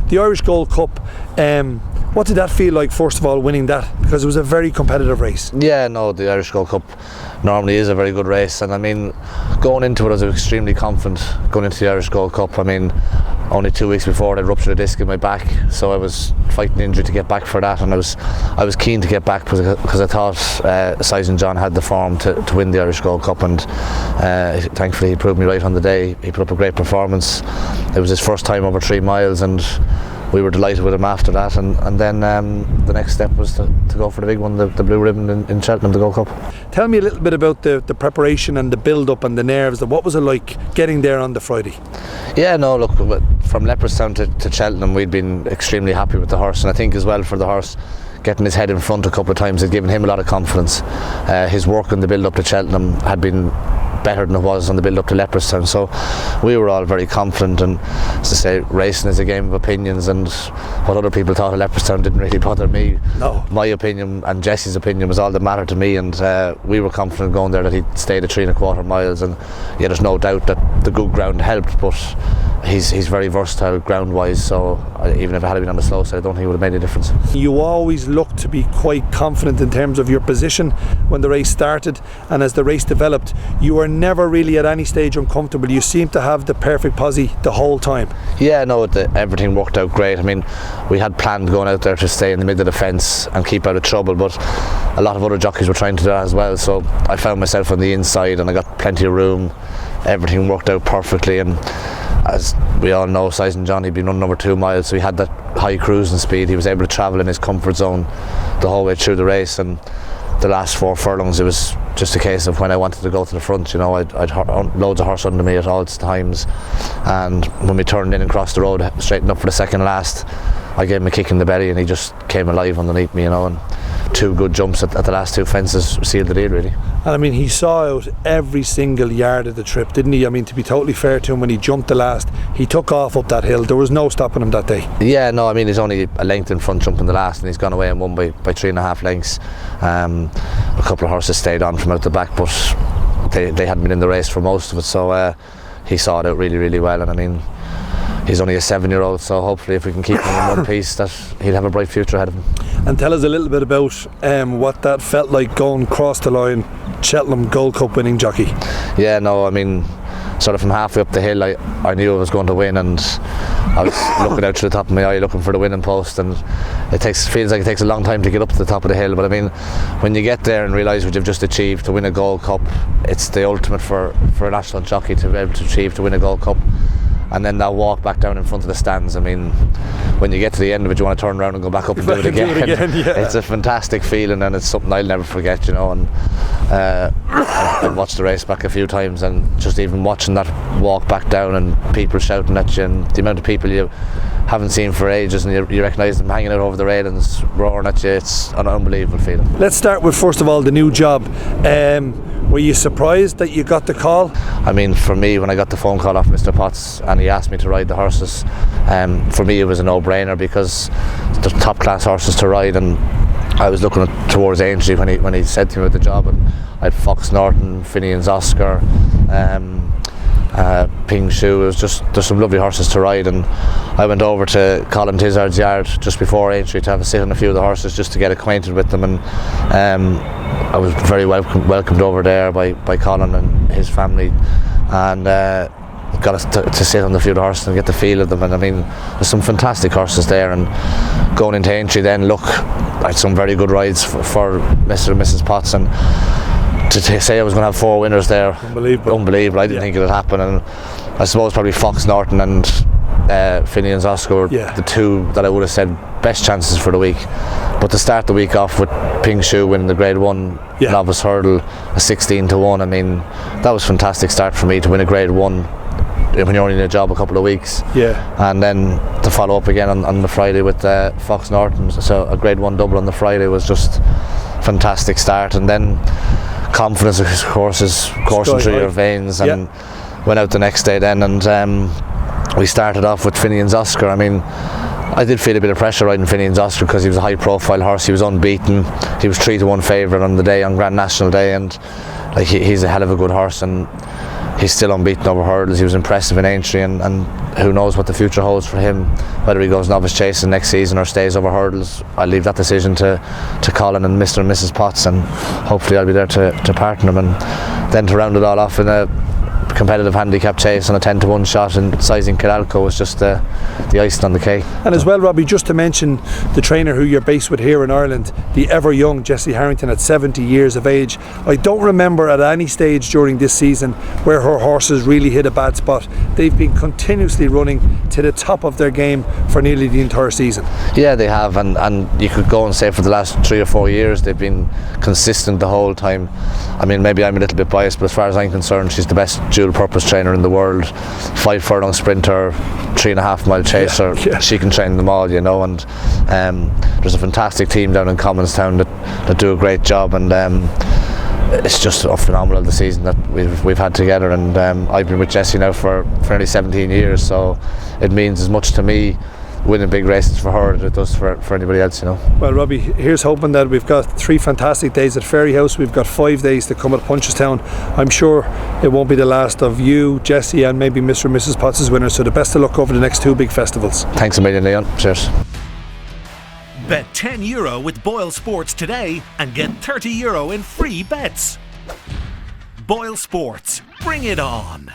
The Irish Gold Cup, what did that feel like, first of all, winning that? Because it was a very competitive race. Yeah, no, the Irish Gold Cup normally is a very good race, and I mean, going into it I was extremely confident going into the Irish Gold Cup. I mean, only 2 weeks before I ruptured a disc in my back, so I was fighting injury to get back for that, and I was keen to get back because I thought Sizen John had the form to win the Irish Gold Cup, and thankfully he proved me right on the day. He put up a great performance. It was his first time over 3 miles, and we were delighted with him after that, and then the next step was to go for the big one, the blue ribbon in Cheltenham, the Gold Cup. Tell me a little bit about the preparation and the build-up and the nerves. What was it like getting there on the Friday? Yeah, no, look, from Leopardstown to Cheltenham, we'd been extremely happy with the horse, and I think as well for the horse, getting his head in front a couple of times had given him a lot of confidence. His work on the build-up to Cheltenham had been better than it was on the build up to Leopardstown, so we were all very confident, and as I say, racing is a game of opinions, and what other people thought of Leopardstown didn't really bother me. No. My opinion and Jesse's opinion was all that mattered to me, and we were confident going there that he'd stayed at 3.25 miles, and yeah, there's no doubt that the good ground helped, but he's very versatile ground wise, so even if it had been on the slow side, I don't think it would have made any difference. You always looked to be quite confident in terms of your position when the race started, and as the race developed you were never really at any stage uncomfortable. You seemed to have the perfect posse the whole time. Yeah, no, everything worked out great. I mean, we had planned going out there to stay in the middle of the fence and keep out of trouble, but a lot of other jockeys were trying to do that as well, so I found myself on the inside and I got plenty of room. Everything worked out perfectly, and as we all know, Sizen John, he'd been running over 2 miles, so he had that high cruising speed. He was able to travel in his comfort zone the whole way through the race, and the last 4 furlongs it was just a case of when I wanted to go to the front, you know, I'd loads of horse under me at all times, and when we turned in and crossed the road, straightened up for the second last, I gave him a kick in the belly and he just came alive underneath me, you know, and 2 good jumps at the last 2 fences sealed the deal really. And I mean, he saw out every single yard of the trip, didn't he? I mean, to be totally fair to him, when he jumped the last, he took off up that hill. There was no stopping him that day. Yeah, no, I mean, he's only a length in front jumping the last, and he's gone away and won by 3.5 lengths. A couple of horses stayed on from out the back, but they hadn't been in the race for most of it, so he saw it out really, really well. And I mean, he's only a 7-year-old, so hopefully if we can keep him in one piece, that he'll have a bright future ahead of him. And tell us a little bit about what that felt like going across the line, Cheltenham Gold Cup winning jockey. Yeah, no, I mean, sort of from halfway up the hill, I knew I was going to win, and I was looking out through the top of my eye looking for the winning post, and feels like it takes a long time to get up to the top of the hill, but I mean, when you get there and realise what you've just achieved, to win a Gold Cup, it's the ultimate for a national jockey to be able to achieve, to win a Gold Cup. And then that walk back down in front of the stands, I mean, when you get to the end of it, you want to turn around and go back up and do it again. Yeah. It's a fantastic feeling, and it's something I'll never forget, you know. And I've watched the race back a few times, and just even watching that walk back down and people shouting at you, and the amount of people you haven't seen for ages, and you recognise them hanging out over the railings, roaring at you, it's an unbelievable feeling. Let's start with, first of all, the new job. Were you surprised that you got the call? I mean, for me, when I got the phone call off Mr. Potts and he asked me to ride the horses, for me it was a no-brainer, because they're top class horses to ride, and I was looking towards Aintree when he said to me about the job, and I had Fox Norton, Finian's Oscar, Ping Shu. It was just, there's some lovely horses to ride, and I went over to Colin Tizard's yard just before Aintree to have a sit on a few of the horses just to get acquainted with them, and I was very welcomed over there by Colin and his family, and got us to sit on a few of the horses and get the feel of them. And I mean, there's some fantastic horses there, and going into Aintree then, look, I had some very good rides for Mr. and Mrs. Potts, and to say I was going to have 4 winners there, unbelievable. I didn't think it would happen, and I suppose probably Fox Norton and Finian's Oscar were the 2 that I would have said best chances for the week. But to start the week off with Ping Shu winning the Grade 1 novice hurdle, a 16-1, I mean, that was a fantastic start for me to win a Grade 1 when you're only in a job a couple of weeks. And then to follow up again on the Friday with Fox Norton, so a Grade 1 double on the Friday was just a fantastic start. And then confidence, of course, is coursing through your veins, and went out the next day then, and we started off with Finian's Oscar. I mean, I did feel a bit of pressure riding Finian's Oscar because he was a high profile horse, he was unbeaten, he was 3-1 favourite on the day, on Grand National Day, and like he's a hell of a good horse, and he's still unbeaten over hurdles. He was impressive in Aintree, and who knows what the future holds for him, whether he goes novice chasing next season or stays over hurdles. I'll leave that decision to Colin and Mr. and Mrs. Potts, and hopefully I'll be there to partner him, and then to round it all off in a competitive handicap chase on a 10-to-1 shot in sizing Kidalco was just the icing on the cake. And as well, Robbie, just to mention the trainer who you're based with here in Ireland, the ever young Jessie Harrington at 70 years of age. I don't remember at any stage during this season where her horses really hit a bad spot. They've been continuously running to the top of their game for nearly the entire season. Yeah, they have, and you could go and say for the last 3 or 4 years they've been consistent the whole time. I mean, maybe I'm a little bit biased, but as far as I'm concerned, she's the best dual purpose trainer in the world. 5 furlong sprinter, 3.5 mile chaser. Yeah. She can train them all, you know, and there's a fantastic team down in Commonstown that do a great job, and it's just phenomenal the season that we've had together, and I've been with Jessie now for nearly 17 years, so it means as much to me winning big races for her as it does for anybody else, you know. Well, Robbie, here's hoping that we've got 3 fantastic days at Fairyhouse. We've got 5 days to come at Punchestown. I'm sure it won't be the last of you, Jessie, and maybe Mr. and Mrs. Potts' winners, so the best of luck over the next 2 big festivals. Thanks a million, Leon. Cheers. Bet €10 with Boyle Sports today and get €30 in free bets. Boyle Sports, bring it on.